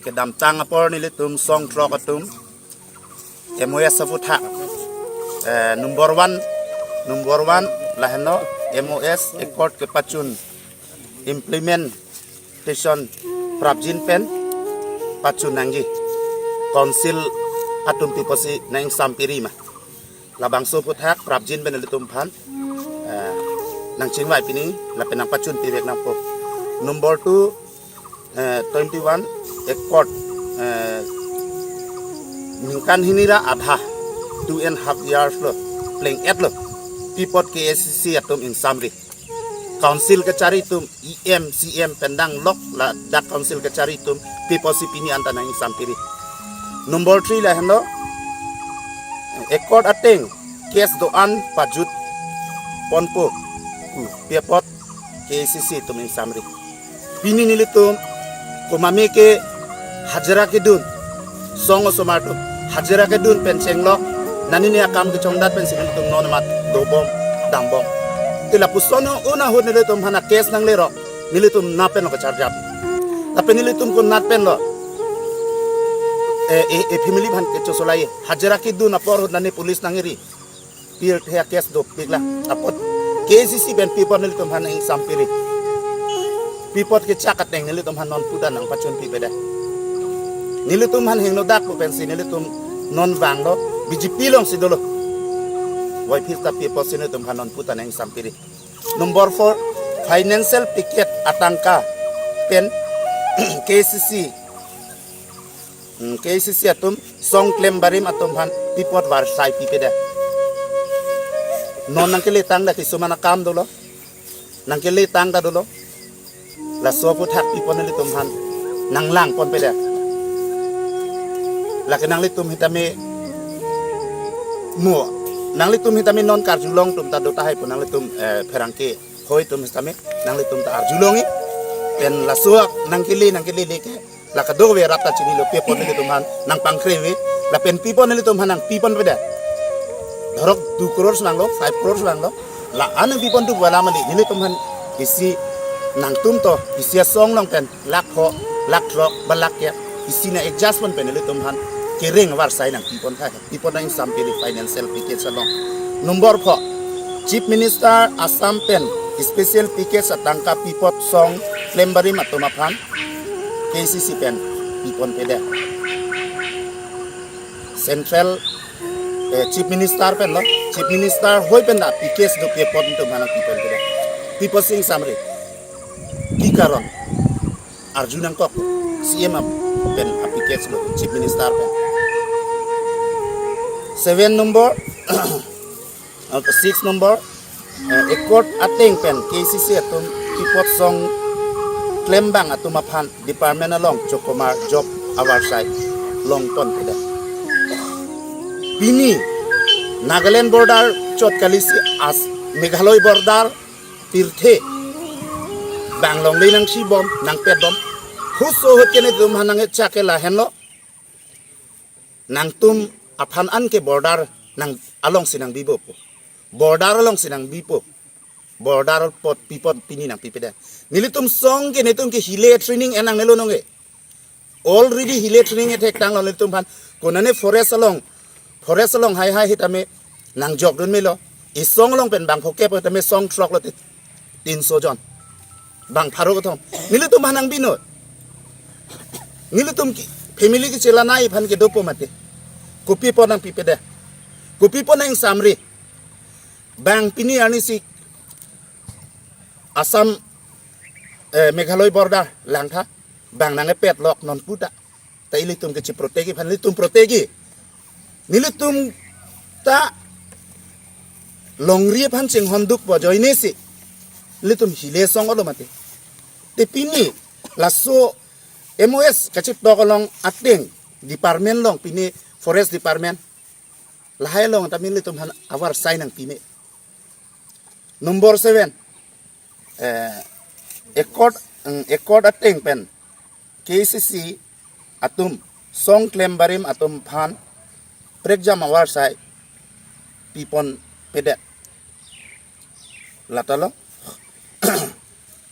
kedam tang apor nilitum song trok atum MOS safuta number one laheno MOS ekor ke pacun implementation prabjin pen pacun nanggi konsil atum piposi nang sampiri ma labang suputak prabjin ben nilitum pan nang cingwai pini la penang pacun pibek nang po number 21 ekor ningkan hinira adha 2.5 years lo playing at lo pipot KSCC atum in samri council kecari tum CM pendang lok la dak council kecari tum piposi pini antana in sampiri number 3 la hendo ekor ateng kes doan pajut ponpo pipot KSCC tum in samri pini nilitum kumame ke hajara ke dun songo somato hajara ke dun penseng lok nani ni akam ke chongdat penseng tum non mat dobom dambom tila pusono una hod nilitum hana kes nang lero nilitum napen ko charjap tapi nilitum ko napen lo family bhan ke chosolai hajara ke dun apor hod nani police nangiri pir thea kes do pigla apot KCC ben people nilitum hana ing sampiri pipot ke cakat neng nilitum han non puda nang pacun pipeda nilitum han heng no dak po pensi nilitum non wang lo biji pilong si dolo wai pista pipot nilitum han non puda nang sampiri number 4 financial ticket atangka pen KCC atum song claim barim atum han pipot war sai pipeda non nang kele tang da kisumana kam dolo nang kele tang da dolo la sopu thak pipon nilitum han nang lang pon peda la ke nang litum hitame mo nang litum hitame non karjulong tum ta dota hai pon nang litum pherangke hoi tum hitame nang litum ta arjulongi pen la suak nang kili leke la ka do we rapta chini lo pipon nilitum han nang pangkrewe la pen pipon nilitum han nang pipon peda dhorok 2 crores nang lo 5 crores nang lo la anang pipon tu wala mali nilitum han isi nang tum to isia song long pen lak rok balak ya isina adjustment pen nilitum han kering war sai nang pipon nang sampili financial package salong number 4 chief minister assam pen special package atangka pipot song lembari matumaphan KCC pen pipon peda central chief minister pen lo chief minister hoi pen da package do pipon tum han pipon peda pipot sing samri ki karon arjunan kok CM pen application lo chief minister pen 7 number atau 6 number ekor ateng pen KCC atum pipot song klembang atum aphan department along Jokomar job our side long ton peda pini Nagaland border chot kalisi as Meghalaya border tirthe banglong le nang sibom nang pedom huso hokene tum hanang chakela henlo nang tum aphan an ke border nang along sinang bibo border along sinang bipo border pot pipot pini nang pipeda nilitum song ke netum ke hile training enang nelo nonge already hile training e tek tang nilitum phan konane forest along hai hitame nang jog dun melo isong long pen bang phoke pe tame song truck lo 300 jon bang pharo thom nilitum hanang bino nilitum ki family ki chela nai phan ke dopo mate kopi ponang pipeda kopi ponang samri bang pini ani si Assam Meghalaya border langtha bang nang pet lok non puta ta ilitum ke protegi phan litum protegi nilitum ta longri phan sing honduk bo joine si litum hile song olo mate te pini laso MOS kachip dokolong ateng department long pini forest department lahai long tamin litum han awar sign ang pini number 7 ekord ateng pen KCC atum song claim barim atum phan prekjam awar sai pipon pede latalo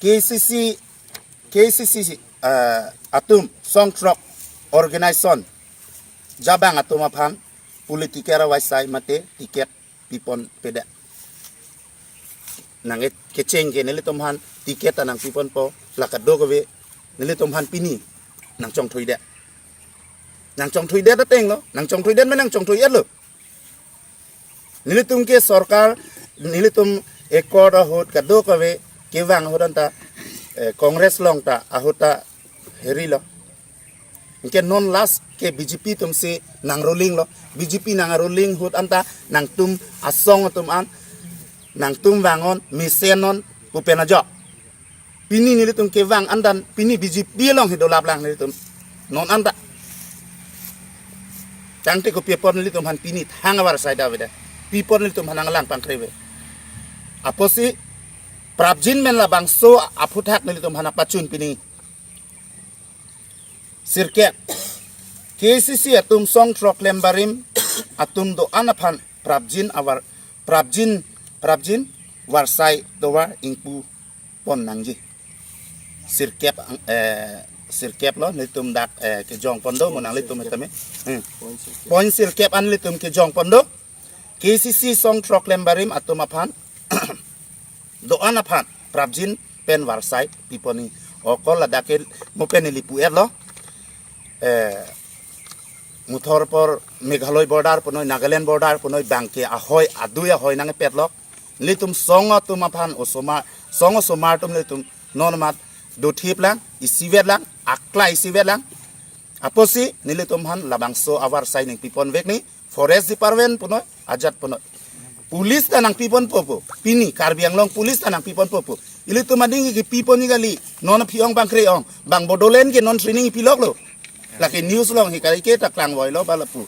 KCC atum song truck organization jabang atuma phan politikera waisai mate tiket pipon peda nang et keceng ke nili tomhan tiket anang pipon po lakado kowe nili tomhan pini nang chong thui de nang chong thui de ta teng lo nang chong thui de menang chong thui et lo nili tum ke sarkar nili tum ekor hot kado kowe kewang hodanta kongres long ta ahota heri lo ke non las ke BJP tum se nang rolling lo BJP nang rolling hot anta nang tum asong tum an nang tum wangon misenon upena jo pini nili tum ke wang andan pini BJP long hidolap lang nili tum non anta tangte ko pepon nili tum han pini hangawar saida weda pipon nili tum hanang lang pangkrebe aposi prabjin men la bangso aputhak nili tum hana pachun pini sirket KCC atum song trok lembarim atum do anapan prabjin awar prabjin warsai dowa ingpu pon nangji sirkep lo nitum dak ke jong pondo monang litum etame point sirkep an litum ke jong pondo KCC song trok lembarim atum apan do anapan prabjin pen warsai piponi okol ladake mo pen lipu lo muthor por Meghalaya border punoi Nagaland border punoi bangke ahoy aduya hoy nang petlok litum songo tum aphan osoma songo somar tum litum nonmat do thip lang isivet lang akla isivet lang aposi nilitum han labangso awar signing pipon vek ni forest department punoi ajat punoi pulis tanang pipon popo pini Karbi Anglong pulis tanang pipon popo ilitum adingi ki pipon ni gali non phiong bang kreong bang bodolen ke non training pilok lo laki news long hikari ke taklang boy lo balapu